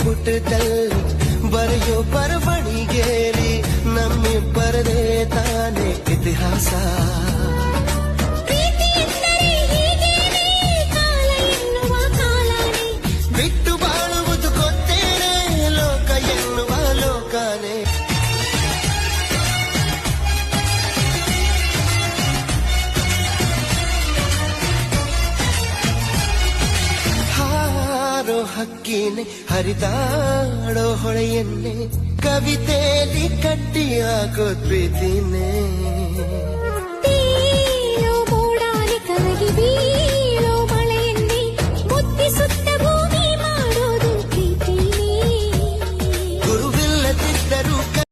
ಪುಟದಲ್ಲಿ ಬರೆಯೋ ಬರವಣಿಗೆಯಲ್ಲಿ ನಮ್ಮಿಬ್ಬರದೇ ತಾನೇ ಇತಿಹಾಸ. ಬಿಟ್ಟು ಬಾಳುವುದು ಗೊತ್ತೇನೆ ಲೋಕ ಎನ್ನುವ ಲೋಕನೇ. ಹಾರೋ ಹಕ್ಕಿನೇ ಹರಿದಾಡೋ ಹೊಳೆಯನ್ನೇ ಕವಿತೆಯಲ್ಲಿ ಕಟ್ಟಿ ಹಾಕೋ ಪ್ರೀತಿನೇ. ಮೋಡಾಲಿ ಕರಗಿ